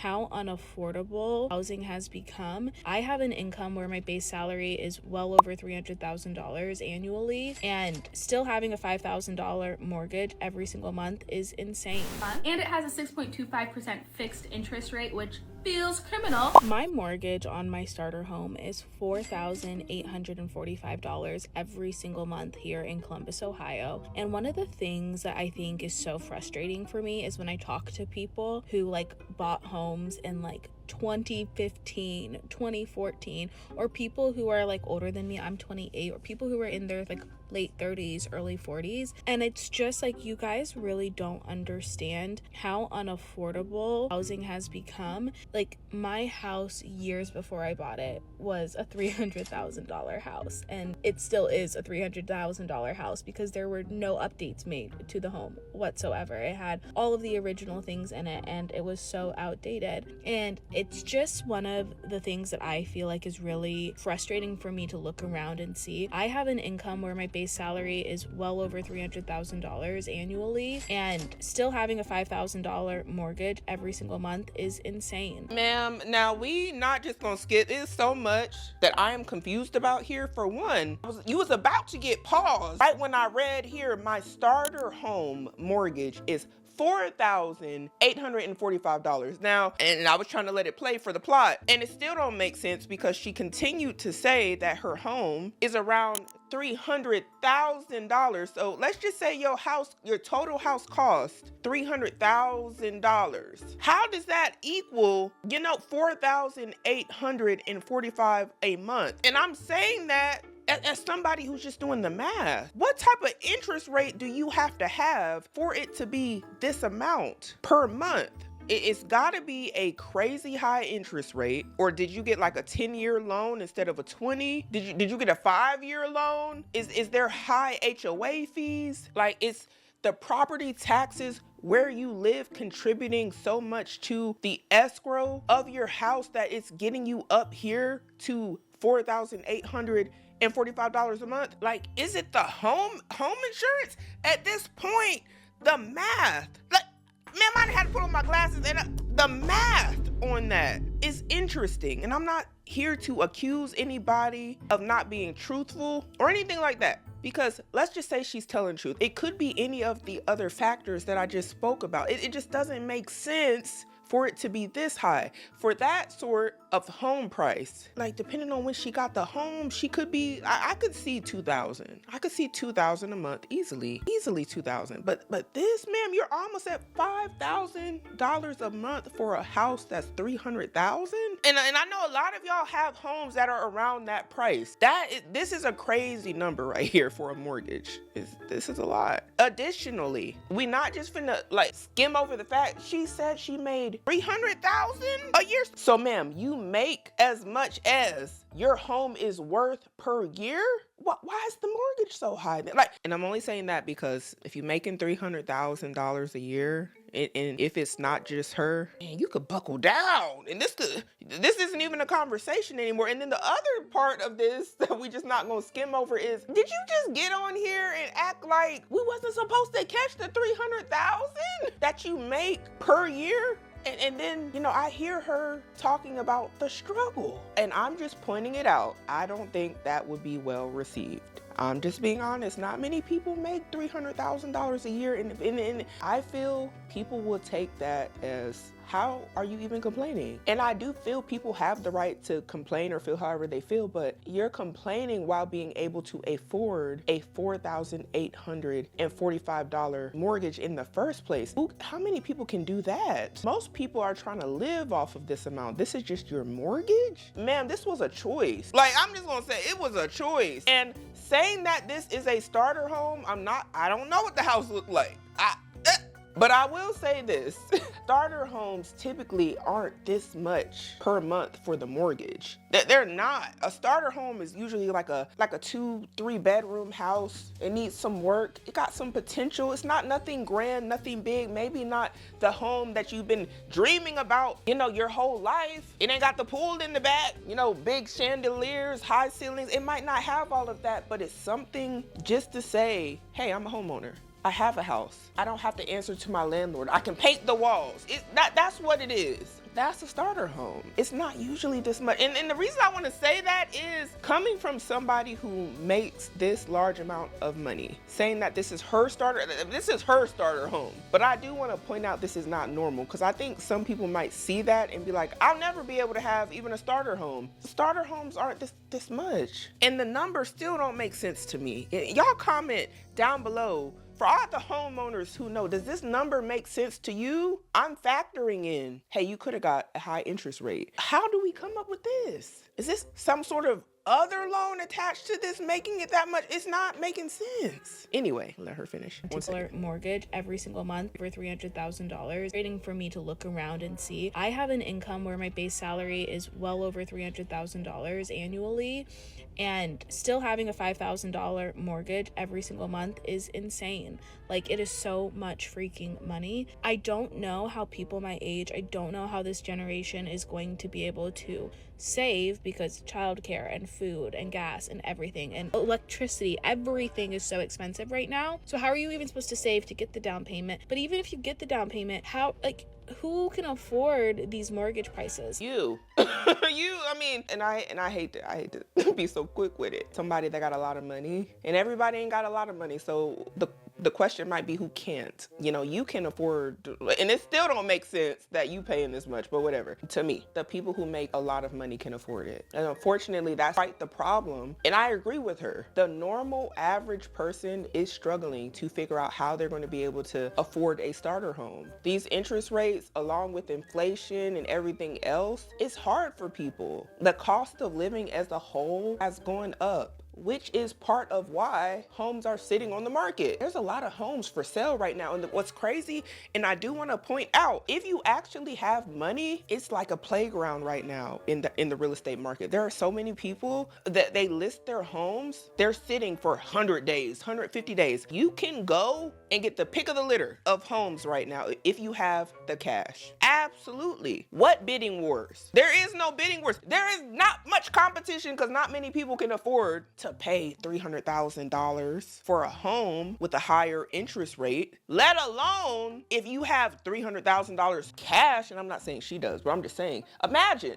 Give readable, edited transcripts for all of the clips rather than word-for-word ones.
how unaffordable housing has become. I have an income where my base salary is well over $300,000 annually, and still having a $5,000 mortgage every single month is insane. And it has a 6.25% fixed interest rate, which feels criminal. My mortgage on my starter home is $4,845 every single month here in Columbus, Ohio. And one of the things that I think is so frustrating for me is when I talk to people who bought homes in 2015, 2014, or people who are older than me. I'm 28, or people who are in their late 30s, early 40s. And it's just you guys really don't understand how unaffordable housing has become. My house years before I bought it was a $300,000 house, and it still is a $300,000 house because there were no updates made to the home whatsoever. It had all of the original things in it, and it was so outdated. And it's just one of the things that I feel is really frustrating for me to look around and see. I have an income where my base salary is well over $300,000 annually, and still having a $5,000 mortgage every single month is insane. Ma'am, now we not just gonna skip. There's so much that I am confused about here. For one, you was about to get paused right when I read here my starter home mortgage is $4,845. Now, and I was trying to let it play for the plot, and it still don't make sense because she continued to say that her home is around $300,000. So let's just say your total house cost $300,000. How does that equal, $4,845 a month? And I'm saying that as somebody who's just doing the math. What type of interest rate do you have to have for it to be this amount per month? It's gotta be a crazy high interest rate. Or did you get a 10-year loan instead of a 20? Did you get a 5-year loan? Is there high HOA fees? Is the property taxes where you live contributing so much to the escrow of your house that it's getting you up here to $4,845 a month? Is it the home insurance? At this point, the math, man, I had to put on my glasses, and the math on that is interesting. And I'm not here to accuse anybody of not being truthful or anything like that, because let's just say she's telling truth. It could be any of the other factors that I just spoke about. It just doesn't make sense for it to be this high for that sort of home price. Depending on when she got the home, she could be, I could see 2,000. I could see 2,000 a month easily 2,000. But this, ma'am, you're almost at $5,000 a month for a house that's 300,000. And I know a lot of y'all have homes that are around that price. This is a crazy number right here for a mortgage. This is a lot. Additionally, we not just finna skim over the fact she said she made $300,000 a year. So ma'am, you make as much as your home is worth per year? Why is the mortgage so high? And I'm only saying that because if you're making $300,000 a year, and if it's not just her, man, you could buckle down. And this isn't even a conversation anymore. And then the other part of this that we just not gonna skim over is, did you just get on here and act like we wasn't supposed to catch the $300,000 that you make per year? And then, I hear her talking about the struggle, and I'm just pointing it out. I don't think that would be well received. I'm just being honest. Not many people make $300,000 a year, and I feel people will take that as, how are you even complaining? And I do feel people have the right to complain or feel however they feel, but you're complaining while being able to afford a $4,845 mortgage in the first place. How many people can do that? Most people are trying to live off of this amount. This is just your mortgage? Ma'am, this was a choice. I'm just gonna say it was a choice. And saying that this is a starter home, I don't know what the house looked like. But I will say this, starter homes typically aren't this much per month for the mortgage. They're not. A starter home is usually like a 2-3 bedroom house. It needs some work. It got some potential. It's not nothing grand, nothing big. Maybe not the home that you've been dreaming about, your whole life. It ain't got the pool in the back, big chandeliers, high ceilings. It might not have all of that, but it's something just to say, hey, I'm a homeowner. I have a house. I don't have to answer to my landlord. I can paint the walls. That's what it is. that's a starter home. It's not usually this much. And the reason I want to say that is coming from somebody who makes this large amount of money, saying that this is her starter home. But I do want to point out this is not normal, because I think some people might see that and be like, I'll never be able to have even a starter home. Starter homes aren't this much. And the numbers still don't make sense to me. Y'all comment down below. For all the homeowners who know, does this number make sense to you? I'm factoring in, hey, you could have got a high interest rate. How do we come up with this? Is this some sort of other loan attached to this making it that much? It's not making sense. Anyway, let her finish. Particular mortgage every single month for $300,000. Waiting for me to look around and see. I have an income where my base salary is well over $300,000 annually, and still having a $5,000 mortgage every single month is insane. Like, it is so much freaking money. I don't know how people my age, I don't know how this generation is going to be able to save, because childcare and food and gas and everything and electricity, everything is so expensive right now. So how are you even supposed to save to get the down payment? But even if you get the down payment, who can afford these mortgage prices? You. I mean, and I hate to be so quick with it. Somebody that got a lot of money, and everybody ain't got a lot of money. So the question might be who can't. You can afford, and it still don't make sense that you paying this much, but whatever. To me, the people who make a lot of money can afford it. And unfortunately, that's quite the problem. And I agree with her. The normal average person is struggling to figure out how they're going to be able to afford a starter home. These interest rates, along with inflation and everything else, it's hard for people. The cost of living as a whole has gone up, which is part of why homes are sitting on the market. There's a lot of homes for sale right now. And what's crazy, and I do want to point out, if you actually have money, it's like a playground right now in the real estate market. There are so many people that they list their homes, they're sitting for 100 days, 150 days. You can go and get the pick of the litter of homes right now if you have the cash. Absolutely. What bidding wars? There is no bidding wars. There is not much competition because not many people can afford to pay $300,000 for a home with a higher interest rate, let alone if you have $300,000 cash. And I'm not saying she does, but I'm just saying, imagine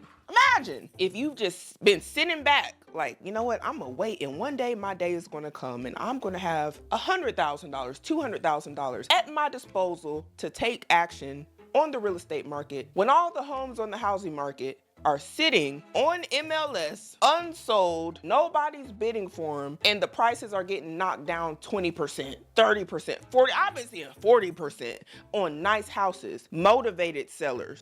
if you've just been sitting back like, you know what, I'm gonna wait, and one day my day is gonna come and I'm gonna have $100,000, $200,000 at my disposal to take action on the real estate market when all the homes on the housing market are sitting on MLS, unsold, nobody's bidding for them, and the prices are getting knocked down 20%, 30%, 40%. I've been seeing 40% on nice houses. Motivated sellers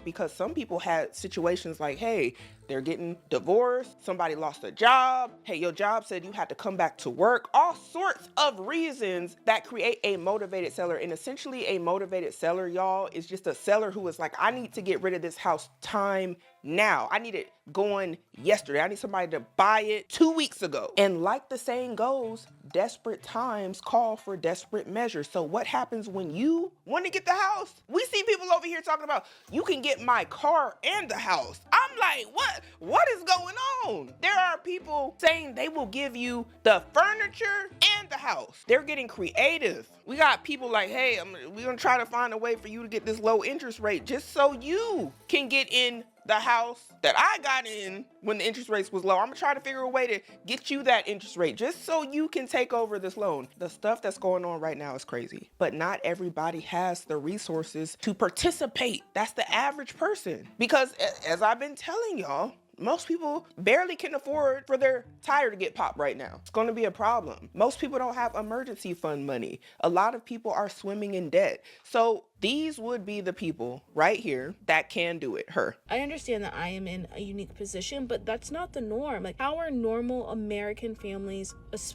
because some people had situations like, hey, they're getting divorced, somebody lost a job, hey, your job said you had to come back to work, all sorts of reasons that create a motivated seller. And essentially a motivated seller, y'all, is just a seller who is like, I need to get rid of this house time now. I need it going yesterday. I need somebody to buy it 2 weeks ago. And like the saying goes, desperate times call for desperate measures. So what happens when you want to get the house? We see people over here talking about, you can get my car and the house. I'm like, what is going on? There are people saying they will give you the furniture and the house. They're getting creative. We got people like, hey, we're gonna try to find a way for you to get this low interest rate just so you can get in the house that I got in when the interest rates was low. I'm gonna try to figure a way to get you that interest rate just so you can take over this loan. The stuff that's going on right now is crazy, but not everybody has the resources to participate. That's the average person. Because as I've been telling y'all, most people barely can afford for their tire to get popped right now. It's going to be a problem. Most people don't have emergency fund money. A lot of people are swimming in debt. So these would be the people right here that can do it. Her. I understand that I am in a unique position, but that's not the norm. Like, how are normal American families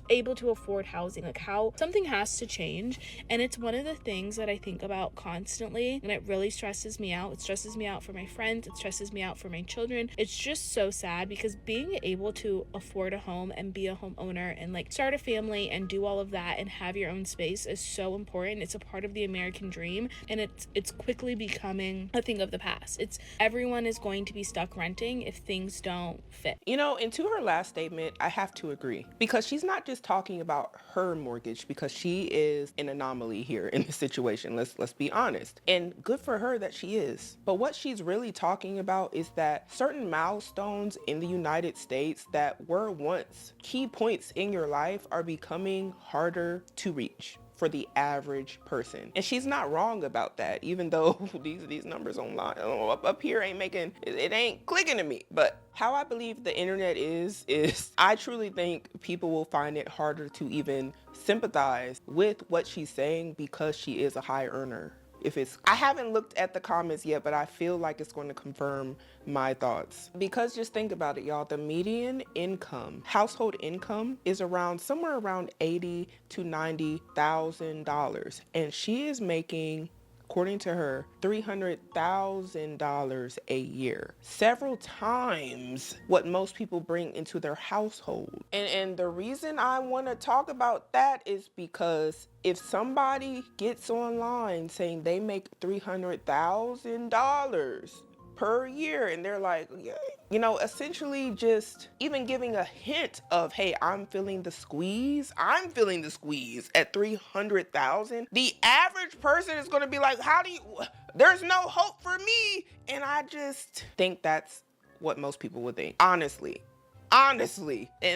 able to afford housing? Like, how something has to change. And it's one of the things that I think about constantly, and it really stresses me out. It stresses me out for my friends. It stresses me out for my children. It's just so sad because being able to afford a home and be a homeowner and like start a family and do all of that and have your own space is so important. It's a part of the American dream. And and it's quickly becoming a thing of the past. It's everyone is going to be stuck renting if things don't fit. You know, and to her last statement, I have to agree, because she's not just talking about her mortgage, because she is an anomaly here in this situation. Let's be honest. And good for her that she is. But what she's really talking about is that certain milestones in the United States that were once key points in your life are becoming harder to reach for the average person. And she's not wrong about that, even though these numbers online up here it ain't clicking to me. But how I believe the internet is I truly think people will find it harder to even sympathize with what she's saying because she is a high earner. I haven't looked at the comments yet, but I feel like it's going to confirm my thoughts. Because just think about it, y'all. The median income, household income, is somewhere around $80,000 to $90,000, and she is making, according to her, $300,000 a year. Several times what most people bring into their household. And the reason I want to talk about that is because if somebody gets online saying they make $300,000 per year and they're like, yeah, you know, essentially just even giving a hint of, hey, I'm feeling the squeeze at 300,000, the average person is going to be like, there's no hope for me. And I just think that's what most people would think, honestly. And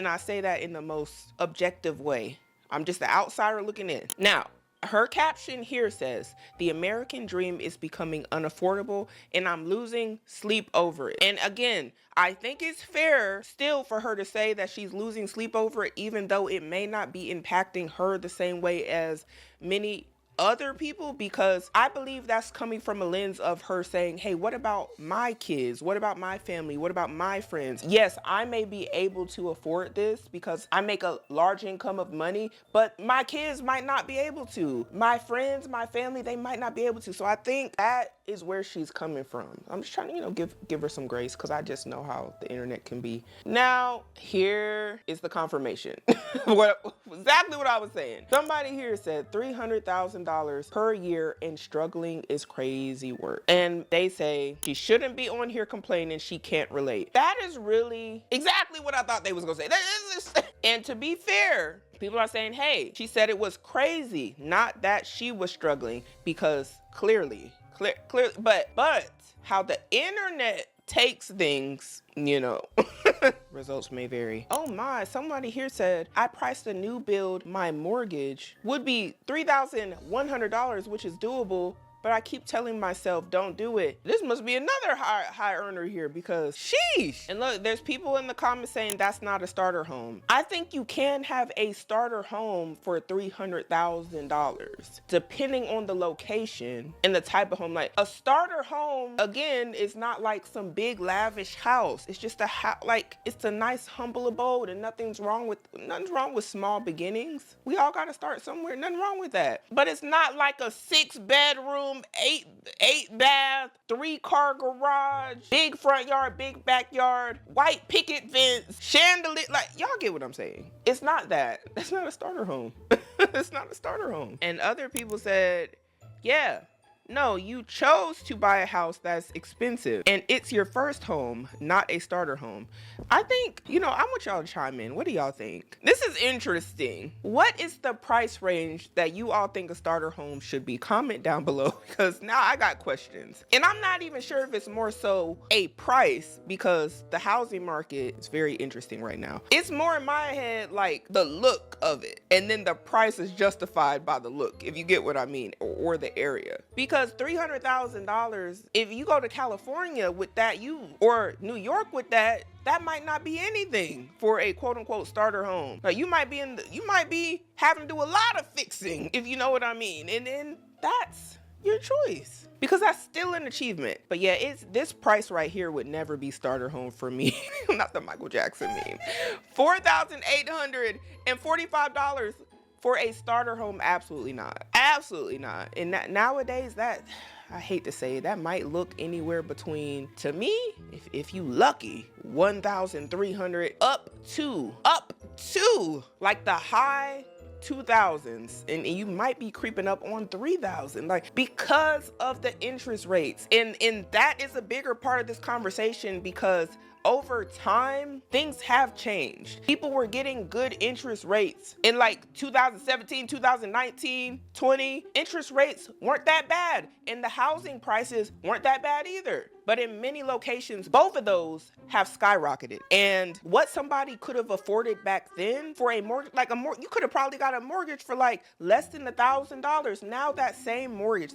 I say that in the most objective way. I'm just the outsider looking in. Now, her caption here says, the American dream is becoming unaffordable and I'm losing sleep over it. And again, I think it's fair still for her to say that she's losing sleep over it, even though it may not be impacting her the same way as many other people, because I believe that's coming from a lens of her saying, hey, what about my kids? What about my family? What about my friends? Yes, I may be able to afford this because I make a large income of money, but my kids might not be able to. My friends, my family, they might not be able to. So I think that is where she's coming from. I'm just trying to, give her some grace, because I just know how the internet can be. Now, here is the confirmation. Exactly what I was saying. Somebody here said $300,000 per year and struggling is crazy work. And they say she shouldn't be on here complaining she can't relate. That is really exactly what I thought they was gonna say. And to be fair, people are saying, hey, she said it was crazy, not that she was struggling, because clearly, but how the internet takes things, results may vary. Oh my, somebody here said, I priced a new build, my mortgage would be $3,100, which is doable, but I keep telling myself, don't do it. This must be another high earner here, because sheesh. And look, there's people in the comments saying that's not a starter home. I think you can have a starter home for $300,000, depending on the location and the type of home. Like a starter home, again, is not like some big lavish house. It's just it's a nice humble abode, and nothing's wrong with small beginnings. We all gotta start somewhere, nothing wrong with that. But it's not like a 6-bedroom, 8 bath, 3-car garage, big front yard, big backyard, white picket fence, chandelier. Like, y'all get what I'm saying. It's not that. That's not a starter home. It's not a starter home. And other people said, yeah, no, you chose to buy a house that's expensive and it's your first home, not a starter home. I think, I want y'all to chime in. What do y'all think? This is interesting. What is the price range that you all think a starter home should be? Comment down below, because now I got questions. And I'm not even sure if it's more so a price, because the housing market is very interesting right now. It's more in my head like the look of it, and then the price is justified by the look, if you get what I mean, or the area. Because $300,000, if you go to California with that, or New York with that might not be anything for a quote unquote starter home. Like, you might be having to do a lot of fixing, if you know what I mean. And then that's your choice, because that's still an achievement. But yeah, this price right here would never be starter home for me. Not the Michael Jackson meme. $4,845 for a starter home, absolutely not. Absolutely not. And nowadays, that, I hate to say it, that might look anywhere between, to me, if you lucky, 1,300 up to like the high 2000s, and you might be creeping up on 3000, like, because of the interest rates. And that is a bigger part of this conversation, because over time, things have changed. People were getting good interest rates in like 2017, 2019, 20. Interest rates weren't that bad, and the housing prices weren't that bad either. But in many locations, both of those have skyrocketed. And what somebody could have afforded back then for a mortgage, you could have probably got a mortgage for like less than $1,000. Now that same mortgage,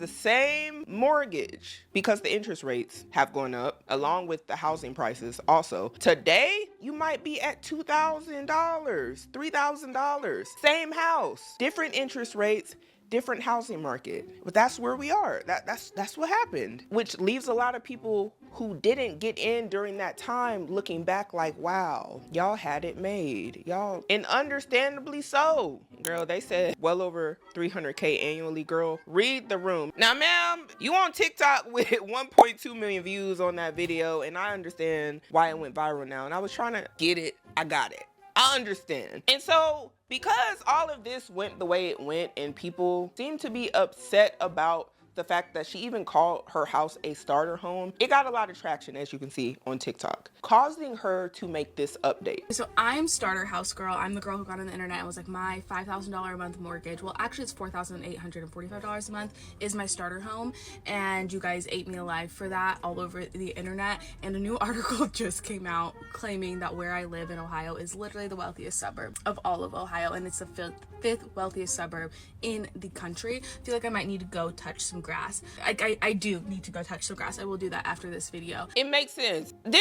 because the interest rates have gone up along with the housing prices also. Today, you might be at $2,000, $3,000. Same house, different interest rates, different housing market. But that's where we are. That's what happened, which leaves a lot of people who didn't get in during that time looking back like, wow, y'all had it made. Y'all, and understandably so. Girl, they said well over 300K annually. Girl, read the room. Now, ma'am, you on TikTok with 1.2 million views on that video, and I understand why it went viral now. And I was trying to get it. I got it. I understand. And so, because all of this went the way it went, and people seem to be upset about the fact that she even called her house a starter home, it got a lot of traction, as you can see on TikTok, causing her to make this update. So I'm starter house girl. I'm the girl who got on the internet and was like, my $5,000 a month mortgage, well, actually it's $4,845 a month, is my starter home. And you guys ate me alive for that all over the internet. And a new article just came out claiming that where I live in Ohio is literally the wealthiest suburb of all of Ohio, and it's the fifth wealthiest suburb in the country. I feel like I might need to go touch some grass. I do need to go touch some grass. I will do that after this video. It makes sense. And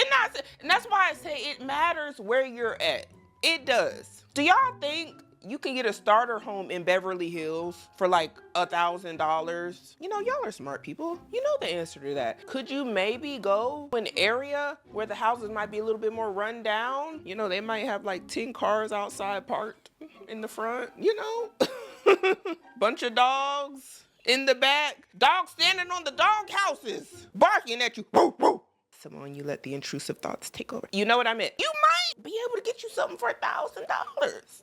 that's why I say it matters where you're at. It does. Do y'all think you can get a starter home in Beverly Hills for like $1,000? You know, y'all are smart people. You know the answer to that. Could you maybe go to an area where the houses might be a little bit more run down? You know, they might have like 10 cars outside parked in the front, you know? Bunch of dogs in the back. Dogs standing on the dog houses, barking at you. Woo, woo. Simone, you let the intrusive thoughts take over. You know what I meant. You might be able to get you something for $1,000.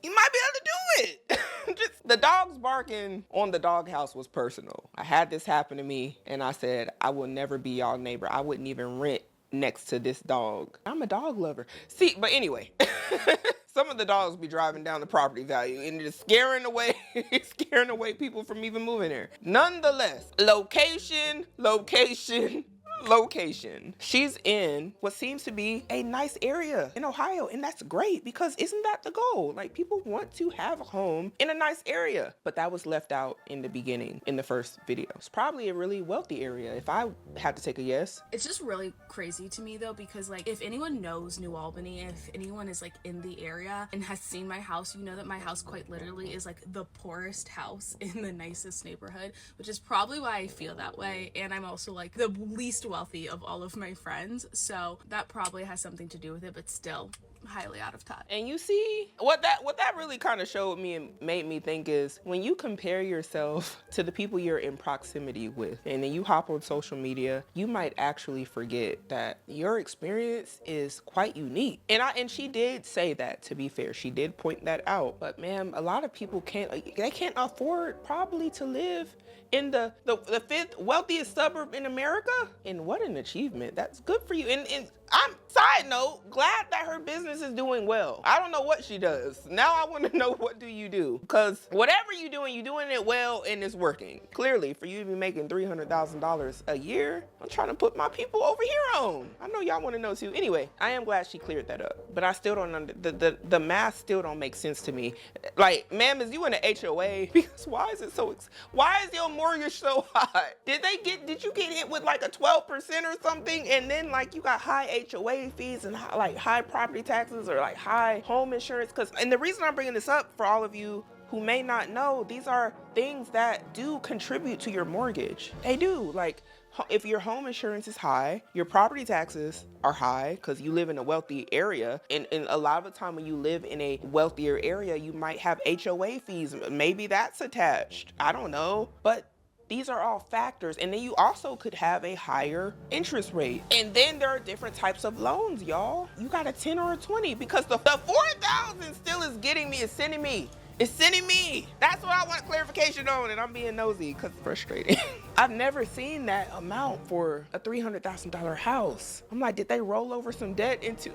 You might be able to do it. Just the dogs barking on the doghouse was personal. I had this happen to me, and I said, I will never be y'all neighbor. I wouldn't even rent next to this dog. I'm a dog lover. See, but anyway, some of the dogs be driving down the property value and just scaring away people from even moving there. Nonetheless, location. She's in what seems to be a nice area in Ohio, and that's great, because isn't that the goal? Like, people want to have a home in a nice area, but that was left out in the beginning, in the first video. It's probably a really wealthy area, if I had to take a guess. It's just really crazy to me though, because like, if anyone knows New Albany, if anyone is like in the area and has seen my house, you know that my house quite literally is like the poorest house in the nicest neighborhood, which is probably why I feel that way. And I'm also like the least wealthy of all of my friends, so that probably has something to do with it, but still highly out of touch. And you see, what that really kind of showed me and made me think is, when you compare yourself to the people you're in proximity with, and then you hop on social media, you might actually forget that your experience is quite unique. And she did say that, to be fair. She did point that out. But ma'am, a lot of people can't afford probably to live in the fifth wealthiest suburb in America. And what an achievement. That's good for you. And I'm, side note, glad that her business is doing well. I don't know what she does. Now I want to know, what do you do? Because whatever you're doing it well, and it's working. Clearly, for you to be making $300,000 a year, I'm trying to put my people over here on. I know y'all want to know too. Anyway, I am glad she cleared that up. But I still don't the math still don't make sense to me. Like, ma'am, is you in an HOA? Because why is your mortgage so high? Did you get hit with like a 12% or something, and then like you got high HOA fees and high property taxes, or like high home insurance? And the reason I'm bringing this up, for all of you who may not know, these are things that do contribute to your mortgage. They do. Like, if your home insurance is high, your property taxes are high because you live in a wealthy area. And a lot of the time when you live in a wealthier area, you might have HOA fees. Maybe that's attached. I don't know. But these are all factors. And then you also could have a higher interest rate. And then there are different types of loans, y'all. You got a 10 or a 20, because the 4,000 still is sending me It's sending me. That's what I want clarification on, and I'm being nosy because it's frustrating. I've never seen that amount for a $300,000 house. I'm like, did they roll over some debt into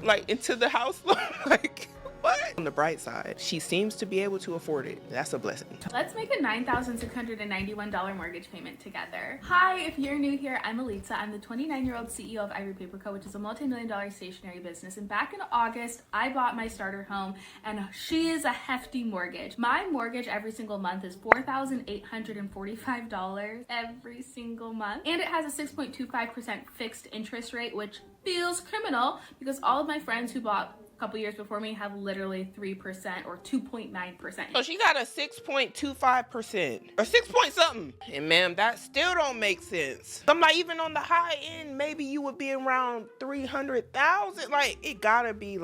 the house loan? Like, what? On the bright side, she seems to be able to afford it. That's a blessing. Let's make a $9,691 mortgage payment together. Hi, if you're new here, I'm Elitza. I'm the 29-year-old CEO of Ivory Paper Co., which is a multi-million-dollar stationery business. And back in August, I bought my starter home, and she is a hefty mortgage. My mortgage every single month is $4,845 every single month. And it has a 6.25% fixed interest rate, which feels criminal because all of my friends who bought couple years before me have literally 3% or 2.9%. So she got a 6.25% or 6 point something. And ma'am, that still don't make sense. I'm like, even on the high end, maybe you would be around 300,000. Like, it gotta be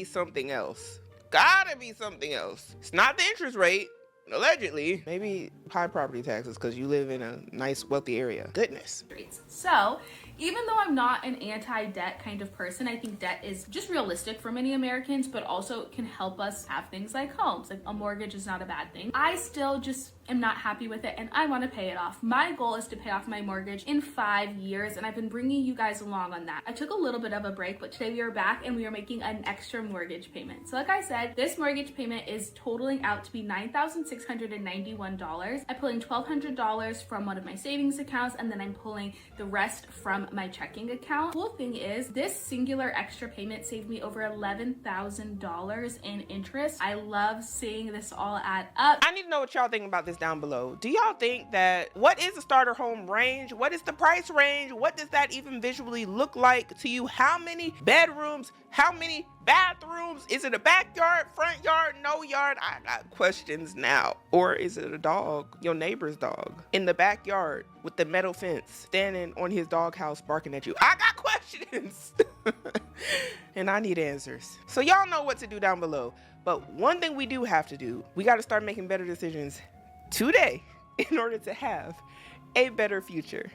something else. Gotta be something else. It's not the interest rate. Allegedly, maybe high property taxes because you live in a nice, wealthy area. Goodness. So, even though I'm not an anti-debt kind of person, I think debt is just realistic for many Americans, but also can help us have things like homes. Like a mortgage is not a bad thing. I still just am not happy with it and I want to pay it off. My goal is to pay off my mortgage in 5 years and I've been bringing you guys along on that. I took a little bit of a break, but today we are back and we are making an extra mortgage payment. So like I said, this mortgage payment is totaling out to be $9,691. I'm pulling $1,200 from one of my savings accounts and then I'm pulling the rest from my checking account. Cool thing is this singular extra payment saved me over $11,000 in interest. I love seeing this all add up. I need to know what y'all think about this down below. Do y'all think that, what is a starter home range? What is the price range? What does that even visually look like to you? How many bedrooms? How many bathrooms? Is it a backyard, front yard, no yard? I got questions now. Or is it a dog, your neighbor's dog, in the backyard with the metal fence, standing on his doghouse barking at you? I got questions. And I need answers. So y'all know what to do down below. But one thing we do have to do, we got to start making better decisions today in order to have a better future.